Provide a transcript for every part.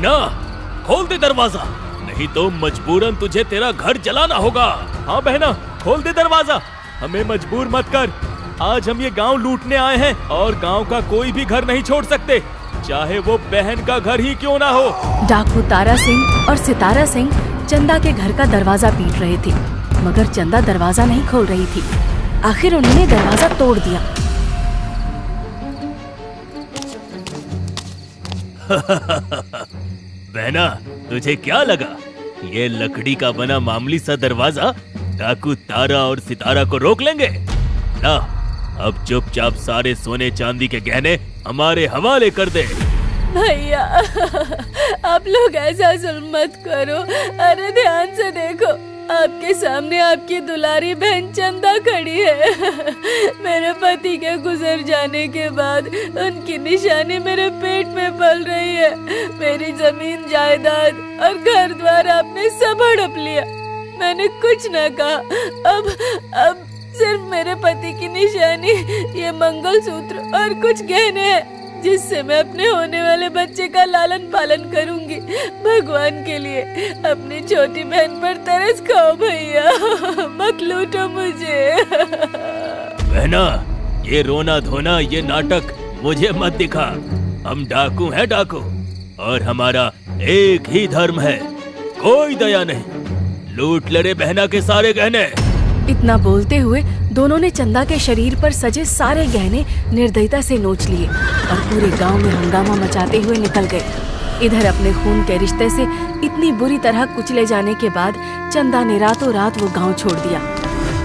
बहना, खोल दे दरवाजा, नहीं तो मजबूरन तुझे तेरा घर जलाना होगा। हाँ बहना, खोल दे दरवाजा, हमें मजबूर मत कर। आज हम ये गांव लूटने आए हैं और गांव का कोई भी घर नहीं छोड़ सकते, चाहे वो बहन का घर ही क्यों ना हो। डाकू तारा सिंह और सितारा सिंह चंदा के घर का दरवाजा पीट रहे थे, मगर चंदा दरवाजा नहीं खोल रही थी। आखिर उन्होंने दरवाजा तोड़ दिया। बहना, तुझे क्या लगा ये लकड़ी का बना मामूली सा दरवाजा डाकू तारा और सितारा को रोक लेंगे? ना, अब चुपचाप सारे सोने चांदी के गहने हमारे हवाले कर दे। भैया, आप लोग ऐसा जुल्म मत करो। अरे ध्यान से देखो, आपके सामने आपकी दुलारी बहन चंदा खड़ी है। मेरे पति के गुजर जाने के बाद उनकी निशानी मेरे पेट में पल रही है। मेरी जमीन जायदाद और घर द्वार आपने सब हड़प लिया। मैंने कुछ न कहा। अब सिर्फ मेरे पति की निशानी ये मंगलसूत्र और कुछ गहने हैं, जिससे मैं अपने होने वाले बच्चे का लालन पालन करूंगी। भगवान के लिए अपनी छोटी बहन पर तरस खाओ भैया, मत लूटो मुझे। बहना, ये रोना धोना, ये नाटक मुझे मत दिखा। हम डाकू हैं डाकू, और हमारा एक ही धर्म है, कोई दया नहीं। लूट ले रे बहना के सारे गहने। इतना बोलते हुए दोनों ने चंदा के शरीर पर सजे सारे गहने निर्दयता से नोच लिए और पूरे गांव में हंगामा मचाते हुए निकल गए। इधर अपने खून के रिश्ते से इतनी बुरी तरह कुचले जाने के बाद चंदा ने रातों रात वो गांव छोड़ दिया।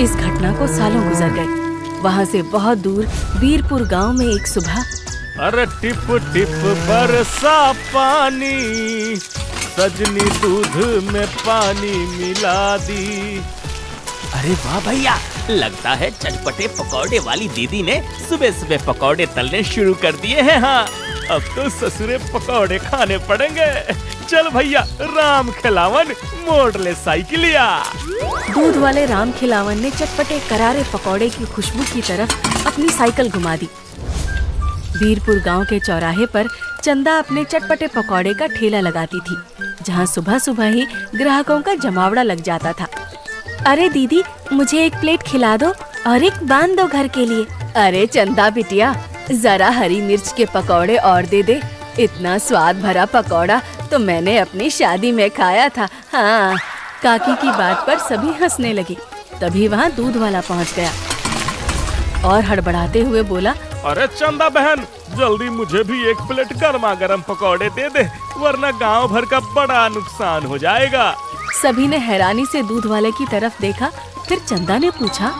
इस घटना को सालों गुजर गए। वहां से बहुत दूर वीरपुर गांव में एक सुबह, अरे टिप टिप बरसा पानी, सजनी दूध में पानी मिला दी। अरे वाह भैया, लगता है चटपटे पकौड़े वाली दीदी ने सुबह सुबह पकौड़े तलने शुरू कर दिए हैं। हाँ, अब तो ससुरे पकौड़े खाने पड़ेंगे। चल भैया, राम खिलावन मोड़ ले साइकिलिया। दूध वाले राम खिलावन ने चटपटे करारे पकौड़े की खुशबू की तरफ अपनी साइकिल घुमा दी। वीरपुर गांव के चौराहे पर चंदा अपने चटपटे पकौड़े का ठेला लगाती थी, जहां सुबह सुबह ही ग्राहकों का जमावड़ा लग जाता था। अरे दीदी, मुझे एक प्लेट खिला दो और एक बांध दो घर के लिए। अरे चंदा बिटिया, जरा हरी मिर्च के पकौड़े और दे दे। इतना स्वाद भरा पकौड़ा तो मैंने अपनी शादी में खाया था। हाँ। काकी की बात पर सभी हंसने लगे। तभी वहाँ दूध वाला पहुँच गया और हड़बड़ाते हुए बोला, अरे चंदा बहन, जल्दी मुझे भी एक प्लेट गर्मा गर्म पकौड़े दे दे, वरना गांव भर का बड़ा नुकसान हो जाएगा। सभी ने हैरानी से दूध वाले की तरफ देखा। फिर चंदा ने पूछा,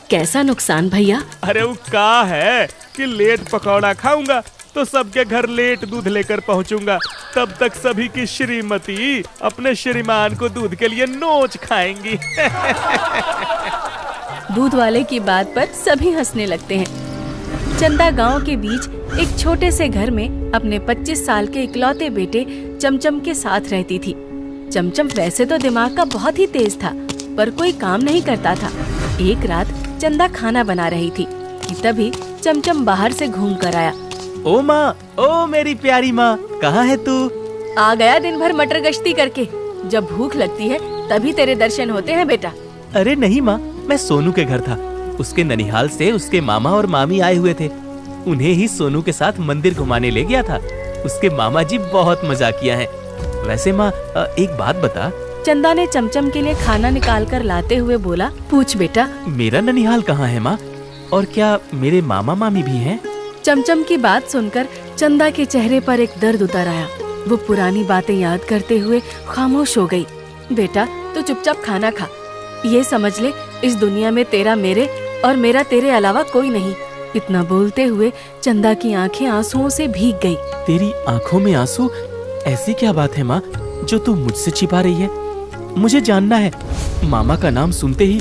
कैसा नुकसान भैया? अरे वो का है कि लेट पकौड़ा खाऊंगा तो सबके घर लेट दूध लेकर पहुंचूंगा। तब तक सभी की श्रीमती अपने श्रीमान को दूध के लिए नोच खाएंगी। दूध वाले की बात पर सभी हंसने लगते हैं। चंदा गांव के बीच एक छोटे से घर में अपने 25 साल के इकलौते बेटे चमचम के साथ रहती थी। चमचम वैसे तो दिमाग का बहुत ही तेज था, पर कोई काम नहीं करता था। एक रात चंदा खाना बना रही थी कि तभी चमचम बाहर से घूम कर आया। ओ माँ, ओ मेरी प्यारी माँ, कहाँ है तू? आ गया दिन भर मटर गश्ती करके। जब भूख लगती है तभी तेरे दर्शन होते हैं बेटा। अरे नहीं माँ, मैं सोनू के घर था। उसके ननिहाल से उसके मामा और मामी आए हुए थे। उन्हें ही सोनू के साथ मंदिर घुमाने ले गया था। उसके मामा जी बहुत मजाक किया है। वैसे माँ, एक बात बता। चंदा ने चमचम के लिए खाना निकाल कर लाते हुए बोला, पूछ बेटा। मेरा ननिहाल कहाँ है माँ? और क्या मेरे मामा मामी भी हैं? चमचम की बात सुनकर चंदा के चेहरे पर एक दर्द उतर आया। वो पुरानी बातें याद करते हुए खामोश हो गई। बेटा, तू चुपचाप खाना खा। ये समझ ले, इस दुनिया में तेरा मेरे और मेरा तेरे अलावा कोई नहीं। इतना बोलते हुए चंदा की आंखें आंसुओं से भीग गई। तेरी आंखों में आंसू? ऐसी क्या बात है माँ जो तू मुझसे छिपा रही है? मुझे जानना है। मामा का नाम सुनते ही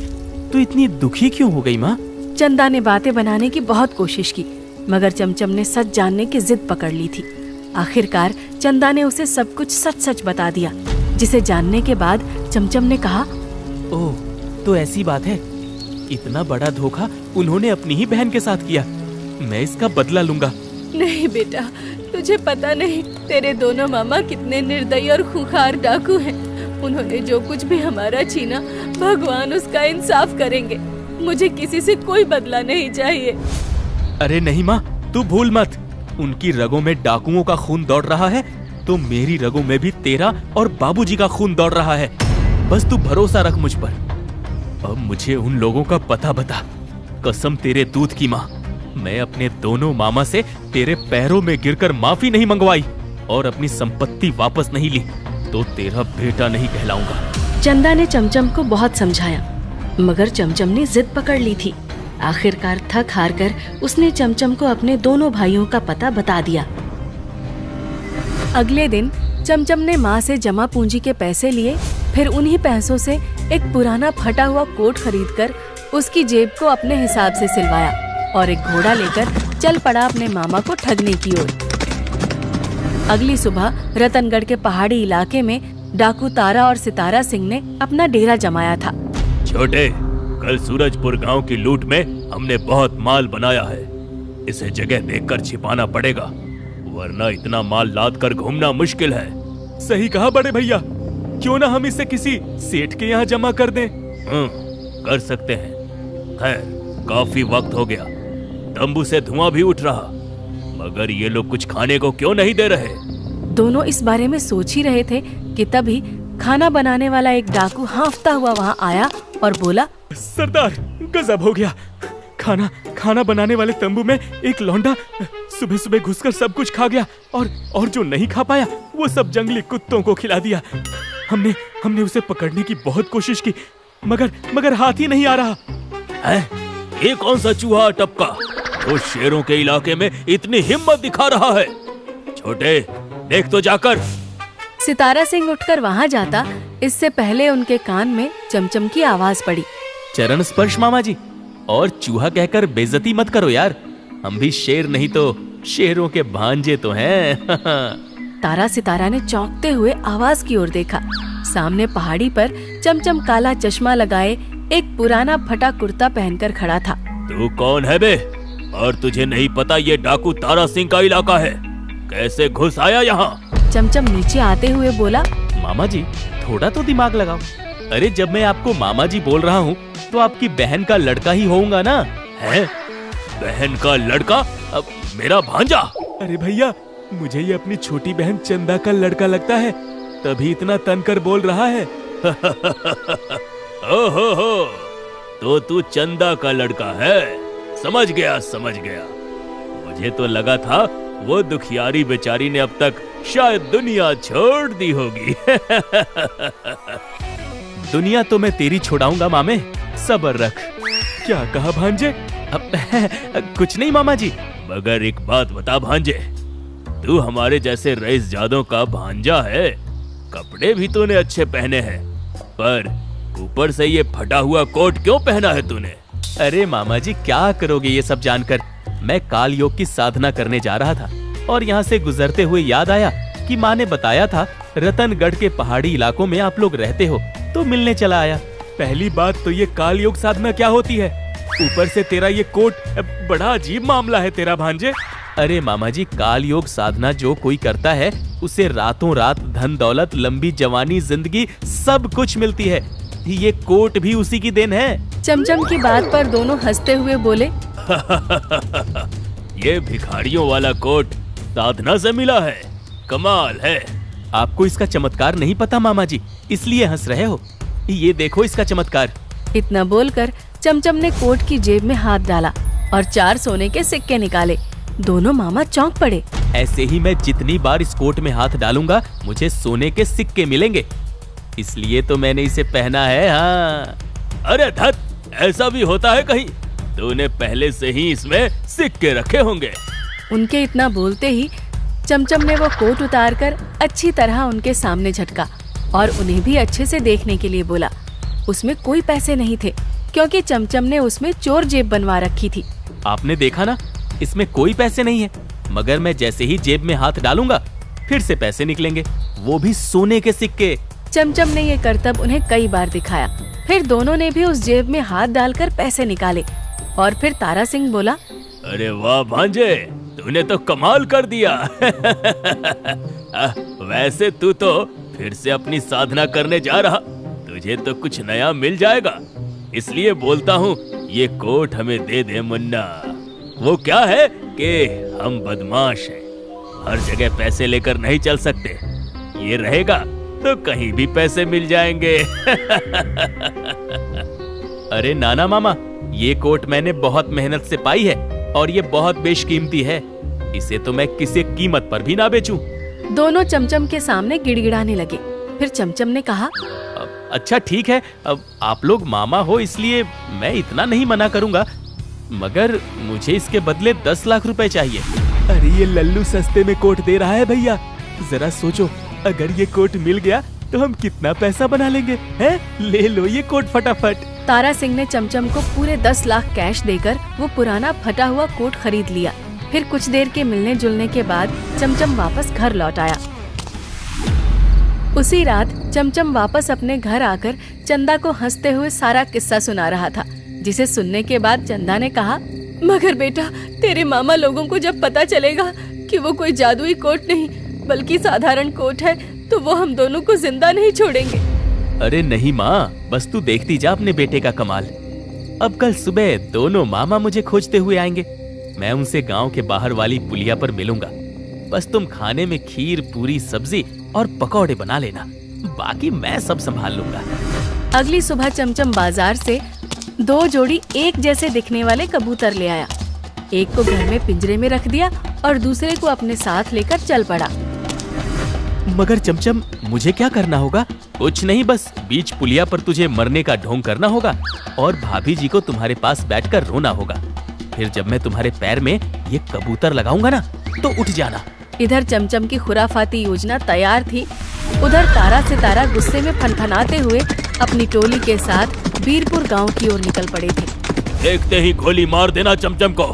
तू इतनी दुखी क्यों हो गई माँ? चंदा ने बातें बनाने की बहुत कोशिश की, मगर चमचम ने सच जानने की जिद पकड़ ली थी। आखिरकार चंदा ने उसे सब कुछ सच सच बता दिया, जिसे जानने के बाद चमचम ने कहा, ओह, तो ऐसी बात है। इतना बड़ा धोखा उन्होंने अपनी ही बहन के साथ किया। मैं इसका बदला लूंगा। नहीं बेटा, तुझे पता नहीं तेरे दोनों मामा कितने निर्दयी और खूंखार डाकू हैं। उन्होंने जो कुछ भी हमारा छीना, भगवान उसका इंसाफ करेंगे। मुझे किसी से कोई बदला नहीं चाहिए। अरे नहीं माँ, तू भूल मत। उनकी रगों में डाकुओं का खून दौड़ रहा है तो मेरी रगों में भी तेरा और बाबूजी का खून दौड़ रहा है। बस तू भरोसा रख मुझ पर। अब मुझे उन लोगों का पता बता। कसम तेरे दूध की माँ, मैं अपने दोनों मामा से तेरे पैरों में गिरकर माफी नहीं मंगवाई और अपनी संपत्ति वापस नहीं ली तो तेरा बेटा नहीं कहलाऊंगा। चंदा ने चमचम को बहुत समझाया, मगर चमचम ने जिद पकड़ ली थी। आखिरकार थक हार कर उसने चमचम को अपने दोनों भाइयों का पता बता दिया। अगले दिन चमचम ने माँ से जमा पूंजी के पैसे लिए। फिर उन्हीं पैसों से एक पुराना फटा हुआ कोट खरीदकर उसकी जेब को अपने हिसाब से सिलवाया और एक घोड़ा लेकर चल पड़ा अपने मामा को ठगने की ओर। अगली सुबह रतनगढ़ के पहाड़ी इलाके में डाकू तारा और सितारा सिंह ने अपना डेरा जमाया था। छोटे, कल सूरजपुर गांव की लूट में हमने बहुत माल बनाया है। इसे जगह देखकर छिपाना पड़ेगा, वरना इतना माल लाद कर घूमना मुश्किल है। सही कहा बड़े भैया, क्यों ना हम इसे किसी सेठ के यहाँ जमा कर दें। कर सकते हैं। खैर, काफी वक्त हो गया, तंबू से धुआं भी उठ रहा, मगर ये लोग कुछ खाने को क्यों नहीं दे रहे? दोनों इस बारे में सोच ही रहे थे कि तभी खाना बनाने वाला एक डाकू हांफता हुआ वहाँ आया और बोला, सरदार, गजब हो गया। खाना बनाने वाले तंबू में एक लौंडा सुबह सुबह घुसकर सब कुछ खा गया और जो नहीं खा पाया वो सब जंगली कुत्तों को खिला दिया। हमने उसे पकड़ने की बहुत कोशिश की, मगर हाथ ही नहीं आ रहा है। ये कौन सा चूहा टपका वो शेरों के इलाके में इतनी हिम्मत दिखा रहा है? छोटे, देख तो जाकर। सितारा सिंह उठकर वहाँ जाता, इससे पहले उनके कान में चमचम की आवाज पड़ी। चरण स्पर्श मामा जी, और चूहा कहकर बेइज्जती मत करो यार। हम भी शेर नहीं तो शेरों के भांजे तो हैं। तारा सितारा ने चौंकते हुए आवाज की ओर देखा। सामने पहाड़ी पर चमचम काला चश्मा लगाए एक पुराना फटा कुर्ता पहनकर खड़ा था। तू कौन है बे? और तुझे नहीं पता ये डाकू तारा सिंह का इलाका है? कैसे घुस आया यहाँ? चमचम नीचे आते हुए बोला, मामा जी, थोड़ा तो दिमाग लगाओ। अरे जब मैं आपको मामा जी बोल रहा हूँ तो आपकी बहन का लड़का ही होऊंगा ना? है? बहन का लड़का? अब मेरा भांजा? अरे भैया, मुझे ये अपनी छोटी बहन चंदा का लड़का लगता है, तभी इतना तनकर बोल रहा है। ओहो, तो तू चंदा का लड़का है। समझ गया। मुझे तो लगा था वो दुखियारी बेचारी ने अब तक शायद दुनिया छोड़ दी होगी। दुनिया तो मैं तेरी छोड़ाऊंगा मामे, सब्र रख। क्या कहा भांजे? कुछ नहीं मामा जी। मगर एक बात बता भांजे, तू हमारे जैसे रईस जादों का भांजा है। कपड़े भी तूने अच्छे पहने हैं, पर ऊपर से ये फटा हुआ कोट क्यों पहना है तूने? अरे मामा जी, क्या करोगे ये सब जानकर? मैं काल योग की साधना करने जा रहा था और यहाँ से गुजरते हुए याद आया कि माँ ने बताया था रतनगढ़ के पहाड़ी इलाकों में आप लोग रहते हो, तो मिलने चला आया। पहली बात तो ये काल योग साधना क्या होती है? ऊपर से तेरा ये कोट, बड़ा अजीब मामला है तेरा भांजे। अरे मामा जी, काल योग साधना जो कोई करता है उसे रातों रात धन दौलत, लंबी जवानी, जिंदगी सब कुछ मिलती है। ये कोट भी उसी की देन है। चमचम की बात पर दोनों हंसते हुए बोले, ये भिखारियों वाला कोट साधना से मिला है। कमाल है। आपको इसका चमत्कार नहीं पता मामा जी, इसलिए हंस रहे हो। ये देखो इसका चमत्कार। इतना बोलकर चमचम ने कोट की जेब में हाथ डाला और 4 सोने के सिक्के निकाले। दोनों मामा चौंक पड़े। ऐसे ही मैं जितनी बार इस कोट में हाथ डालूंगा मुझे सोने के सिक्के मिलेंगे, इसलिए तो मैंने इसे पहना है। हाँ। अरे धत, ऐसा भी होता है कहीं? तूने पहले से ही इसमें सिक्के रखे होंगे। उनके इतना बोलते ही चमचम ने वो कोट उतारकर अच्छी तरह उनके सामने झटका और उन्हें भी अच्छे से देखने के लिए बोला। उसमें कोई पैसे नहीं थे, क्योंकि चमचम ने उसमें चोर जेब बनवा रखी थी। आपने देखा ना, इसमें कोई पैसे नहीं है, मगर मैं जैसे ही जेब में हाथ डालूंगा फिर से पैसे निकलेंगे, वो भी सोने के सिक्के। चमचम ने ये करतब उन्हें कई बार दिखाया। फिर दोनों ने भी उस जेब में हाथ डालकर पैसे निकाले और फिर तारा सिंह बोला, अरे वाह भांजे, तूने तो कमाल कर दिया। वैसे तू तो फिर से अपनी साधना करने जा रहा, तुझे तो कुछ नया मिल जाएगा, इसलिए बोलता हूँ ये कोट हमें दे दे मुन्ना। वो क्या है कि हम बदमाश हैं, हर जगह पैसे लेकर नहीं चल सकते, ये रहेगा तो कहीं भी पैसे मिल जाएंगे। अरे नाना मामा, ये कोट मैंने बहुत मेहनत से पाई है और ये बहुत बेशकीमती है, इसे तो मैं किसी कीमत पर भी ना बेचूं। दोनों चमचम के सामने गिड़गिड़ाने लगे। फिर चमचम ने कहा, अच्छा ठीक है, अब आप लोग मामा हो इसलिए मैं इतना नहीं मना करूंगा, मगर मुझे इसके बदले 10 लाख रुपए चाहिए। अरे ये लल्लू सस्ते में कोट दे रहा है भैया, जरा सोचो, अगर ये कोट मिल गया तो हम कितना पैसा बना लेंगे, हैं? ले लो ये कोट फटाफट। तारा सिंह ने चमचम को पूरे 10 लाख कैश देकर वो पुराना फटा हुआ कोट खरीद लिया। फिर कुछ देर के मिलने जुलने के बाद चमचम वापस घर लौट आया। उसी रात चमचम वापस अपने घर आकर चंदा को हंसते हुए सारा किस्सा सुना रहा था, जिसे सुनने के बाद चंदा ने कहा, मगर बेटा, तेरे मामा लोगों को जब पता चलेगा कि वो कोई जादुई कोट नहीं बल्कि साधारण कोट है, तो वो हम दोनों को जिंदा नहीं छोड़ेंगे। अरे नहीं माँ, बस तू देखती जा अपने बेटे का कमाल। अब कल सुबह दोनों मामा मुझे खोजते हुए आएंगे, मैं उनसे गांव के बाहर वाली पुलिया पर मिलूंगा। बस तुम खाने में खीर, पूरी, सब्जी और पकौड़े बना लेना, बाकी मैं सब संभाल लूंगा। अगली सुबह चमचम बाजार से 2 जोड़ी एक जैसे दिखने वाले कबूतर ले आया। एक को घर में पिंजरे में रख दिया और दूसरे को अपने साथ लेकर चल पड़ा। मगर चमचम, मुझे क्या करना होगा? कुछ नहीं, बस बीच पुलिया पर तुझे मरने का ढोंग करना होगा और भाभी जी को तुम्हारे पास बैठकर रोना होगा। फिर जब मैं तुम्हारे पैर में ये कबूतर लगाऊंगा ना, तो उठ जाना। इधर चमचम की खुराफाती योजना तैयार थी, उधर तारा सितारा गुस्से में फनफनाते हुए अपनी टोली के साथ बीरपुर गांव की ओर निकल पड़े थे। देखते ही गोली मार देना चमचम को।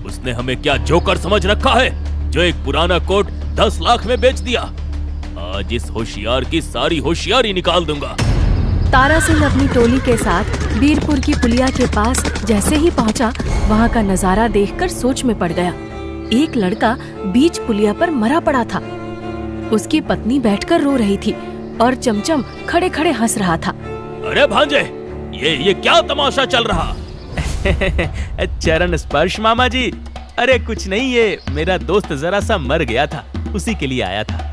उसने हमें क्या जोकर समझ रखा है, जो एक पुराना कोट 10 लाख में बेच दिया। आज इस होशियार की सारी होशियारी निकाल दूंगा। तारा सिंह अपनी टोली के साथ बीरपुर की पुलिया के पास जैसे ही पहुंचा, वहां का नजारा देखकर सोच में पड़ गया। एक लड़का बीच पुलिया पर मरा पड़ा था। उसकी पत्नी बैठकर रो रही थी और चमचम खड़े खड़े हंस रहा था। अरे भांजे, ये क्या तमाशा चल रहा? चरण स्पर्श मामा जी। अरे कुछ नहीं, ये मेरा दोस्त जरा सा मर गया था, उसी के लिए आया था।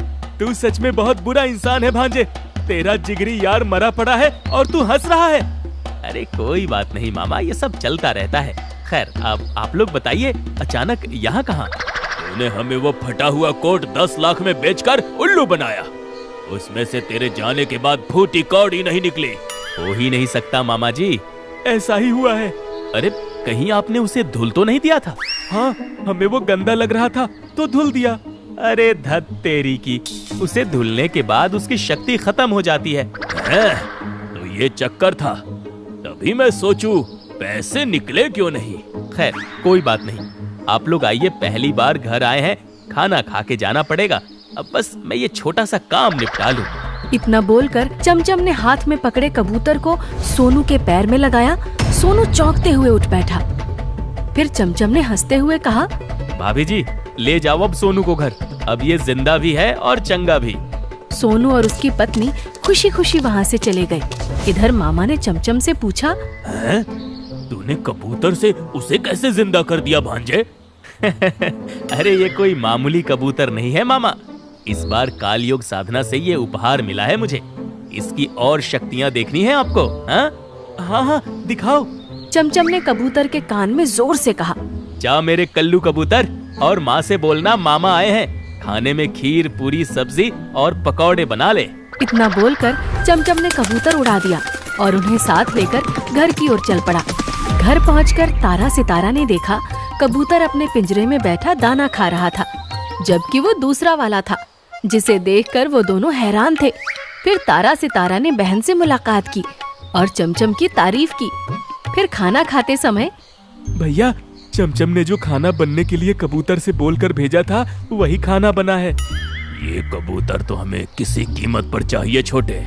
तू सच में बहुत बुरा इंसान है भांजे, तेरा जिगरी यार मरा पड़ा है और तू हंस रहा है। अरे कोई बात नहीं मामा, ये सब चलता रहता है। खैर, आप लोग बताइए, अचानक यहाँ कहाँ? तूने हमें वो फटा हुआ कोट 10 लाख में बेचकर उल्लू बनाया। उसमें से तेरे जाने के बाद फूटी कौड़ी नहीं निकली। हो ही नहीं सकता मामा जी। ऐसा ही हुआ है। अरे कहीं आपने उसे धुल तो नहीं दिया था? हाँ, हमें वो गंदा लग रहा था तो धुल दिया। अरे धत तेरी की, उसे धुलने के बाद उसकी शक्ति खत्म हो जाती है। तो ये चक्कर था, तभी मैं सोचूं पैसे निकले क्यों नहीं। खैर कोई बात नहीं, आप लोग आइए, पहली बार घर आए हैं, खाना खा के जाना पड़ेगा। अब बस मैं ये छोटा सा काम निपटा लूं। इतना बोलकर चमचम ने हाथ में पकड़े कबूतर को सोनू के पैर में लगाया। सोनू चौंकते हुए उठ बैठा। फिर चमचम ने हंसते हुए कहा, भाभी जी ले जाओ अब सोनू को घर, अब ये जिंदा भी है और चंगा भी। सोनू और उसकी पत्नी खुशी खुशी वहाँ से चले गए। इधर मामा ने चमचम से पूछा, तूने कबूतर से उसे कैसे जिंदा कर दिया भांजे? अरे ये कोई मामूली कबूतर नहीं है मामा, इस बार कालयोग साधना से ये उपहार मिला है मुझे। इसकी और शक्तियाँ देखनी है आपको? हाँ, दिखाओ। चमचम ने कबूतर के कान में जोर से कहा, जा मेरे कल्लू कबूतर, और माँ से बोलना मामा आए हैं, खाने में खीर, पूरी, सब्जी और पकौड़े बना ले। इतना बोलकर चमचम ने कबूतर उड़ा दिया और उन्हें साथ लेकर घर की ओर चल पड़ा। घर पहुंचकर तारा सितारा ने देखा कबूतर अपने पिंजरे में बैठा दाना खा रहा था, जबकि वो दूसरा वाला था, जिसे देखकर वो दोनों हैरान थे। फिर तारा सितारा ने बहन से मुलाकात की और चमचम की तारीफ की। फिर खाना खाते समय, भैया, चमचम ने जो खाना बनने के लिए कबूतर से बोलकर भेजा था, वही खाना बना है। ये कबूतर तो हमें किसी कीमत पर चाहिए छोटे।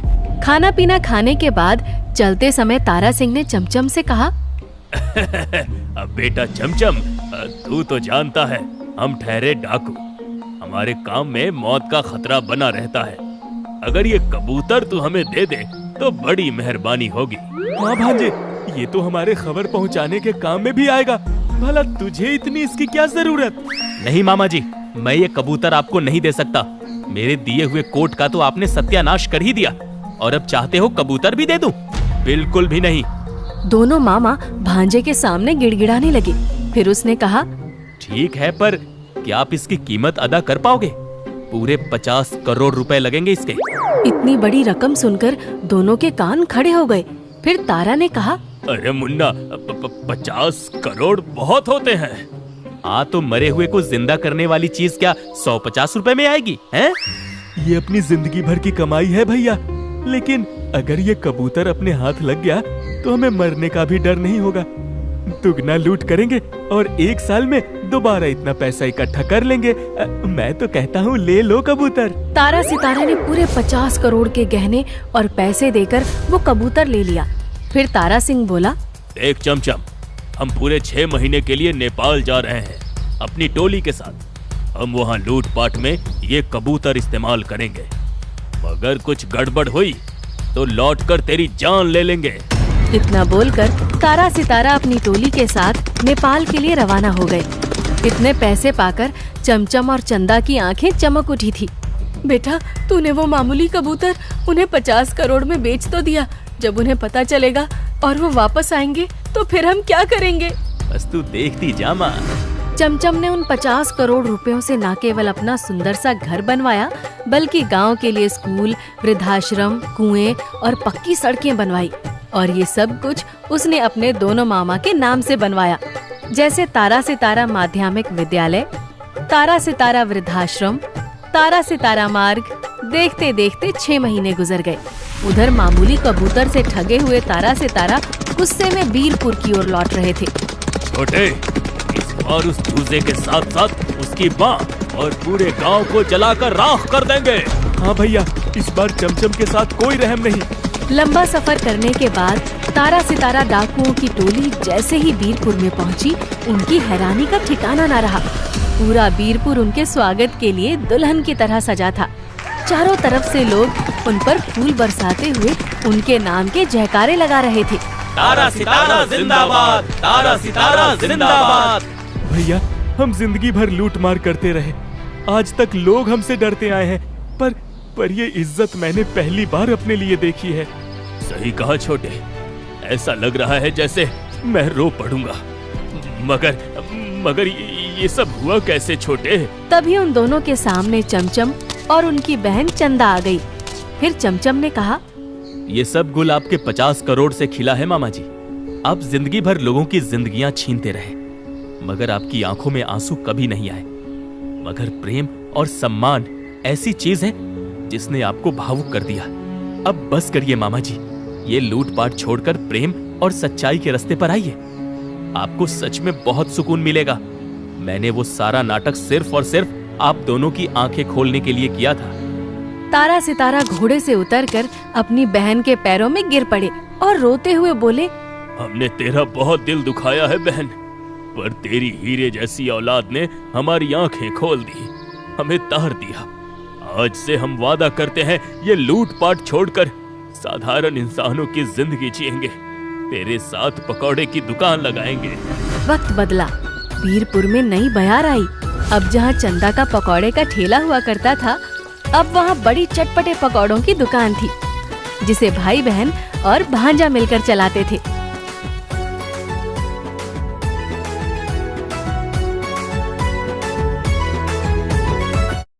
खाना पीना खाने के बाद चलते समय तारा सिंह ने चमचम से कहा, अब बेटा चमचम, तू तो जानता है हम ठहरे डाकू, हमारे काम में मौत का खतरा बना रहता है। अगर ये कबूतर तू हमें दे दे तो बड़ी मेहरबानी होगी। हाँ भांजे, ये तो हमारे खबर पहुंचाने के काम में भी आएगा। भला तुझे इतनी इसकी क्या जरूरत? नहीं मामा जी, मैं ये कबूतर आपको नहीं दे सकता। मेरे दिए हुए कोट का तो आपने सत्यानाश कर ही दिया, और अब चाहते हो कबूतर भी दे दूं? बिल्कुल भी नहीं। दोनों मामा भांजे के सामने गिड़गिड़ाने लगे। फिर उसने कहा, ठीक है, पर क्या आप इसकी कीमत अदा कर पाओगे? पूरे 50 करोड़ रुपए लगेंगे इसके। इतनी बड़ी रकम सुनकर दोनों के कान खड़े हो गए। फिर तारा ने कहा, अरे मुन्ना, 50 करोड़ बहुत होते हैं। हाँ, तो मरे हुए को जिंदा करने वाली चीज क्या 150 रुपए में आएगी? हैं? ये अपनी जिंदगी भर की कमाई है भैया, लेकिन अगर ये कबूतर अपने हाथ लग गया तो हमें मरने का भी डर नहीं होगा। दुगना लूट करेंगे और 1 साल में दोबारा इतना पैसा इकट्ठा कर लेंगे। मैं तो कहता हूँ ले लो कबूतर। तारा सितारा ने पूरे 50 करोड़ के गहने और पैसे देकर वो कबूतर ले लिया। फिर तारा सिंह बोला, देख चमचम, हम पूरे 6 महीने के लिए नेपाल जा रहे हैं अपनी टोली के साथ। हम वहाँ लूटपाट में ये कबूतर इस्तेमाल करेंगे, मगर कुछ गड़बड़ हुई तो लौटकर तेरी जान ले लेंगे। इतना बोलकर तारा सितारा अपनी टोली के साथ नेपाल के लिए रवाना हो गए। इतने पैसे पाकर चमचम और चंदा की आंखें चमक उठी थी। बेटा, तूने वो मामूली कबूतर उन्हें 50 करोड़ में बेच तो दिया। जब उन्हें पता चलेगा और वो वापस आएंगे तो फिर हम क्या करेंगे? बस तू देखती जा माँ। चमचम ने उन 50 करोड़ रुपयों से न केवल अपना सुंदर सा घर बनवाया, बल्कि गांव के लिए स्कूल, वृद्धाश्रम, कुएं और पक्की सड़कें बनवाई। और ये सब कुछ उसने अपने दोनों मामा के नाम से बनवाया, जैसे तारा सितारा माध्यमिक विद्यालय, तारा सितारा वृद्धाश्रम, तारा सितारा मार्ग। देखते देखते 6 महीने गुजर गए। उधर मामूली कबूतर से ठगे हुए तारा सितारा गुस्से में बीरपुर की ओर लौट रहे थे। छोटे, इस बार उस चूजे के साथ साथ उसकी माँ और पूरे गांव को जलाकर राख कर देंगे। हाँ भैया, इस बार चमचम के साथ कोई रहम नहीं। लंबा सफर करने के बाद तारा सितारा डाकुओं की टोली जैसे ही बीरपुर में पहुंची, उनकी हैरानी का ठिकाना न रहा। पूरा बीरपुर उनके स्वागत के लिए दुल्हन की तरह सजा था। चारों तरफ से लोग उन पर फूल बरसाते हुए उनके नाम के जयकारे लगा रहे थे। तारा सितारा जिंदाबाद, तारा सितारा जिंदाबाद। भैया, हम जिंदगी भर लूट मार करते रहे, आज तक लोग हमसे डरते आए हैं, पर ये इज्जत मैंने पहली बार अपने लिए देखी है। सही कहा छोटे, ऐसा लग रहा है जैसे मैं रो पड़ूंगा। मगर ये सब हुआ कैसे छोटे? तभी उन दोनों के सामने चमचम और उनकी बहन चंदा आ गई। फिर चमचम ने कहा, ये सब गुल आपके 50 करोड़ से खिला है मामा जी। आप जिंदगी भर लोगों की जिंदगियां छीनते रहे, मगर आपकी आंखों में आंसू कभी नहीं आए। मगर प्रेम और सम्मान ऐसी चीज है जिसने आपको भावुक कर दिया। अब बस करिए मामा जी, ये लूटपाट छोड़कर प्रेम और सच्चाई के रास्ते पर आइए। आपको सच में बहुत सुकून मिलेगा। मैंने वो सारा नाटक सिर्फ और सिर्फ आप दोनों की आंखें खोलने के लिए किया था। तारा सितारा घोड़े से उतरकर अपनी बहन के पैरों में गिर पड़े और रोते हुए बोले, हमने तेरा बहुत दिल दुखाया है बहन, पर तेरी हीरे जैसी औलाद ने हमारी आंखें खोल दी, हमें तार दिया। आज से हम वादा करते हैं ये लूटपाट छोड़कर साधारण इंसानों की जिंदगी जिएंगे। तेरे साथ पकौड़े की दुकान लगाएंगे। वक्त बदला। बीरपुर में नई बयार आई। अब जहाँ चंदा का पकौड़े का ठेला हुआ करता था, अब वहाँ बड़ी चटपटे पकौड़ों की दुकान थी, जिसे भाई बहन और भांजा मिलकर चलाते थे।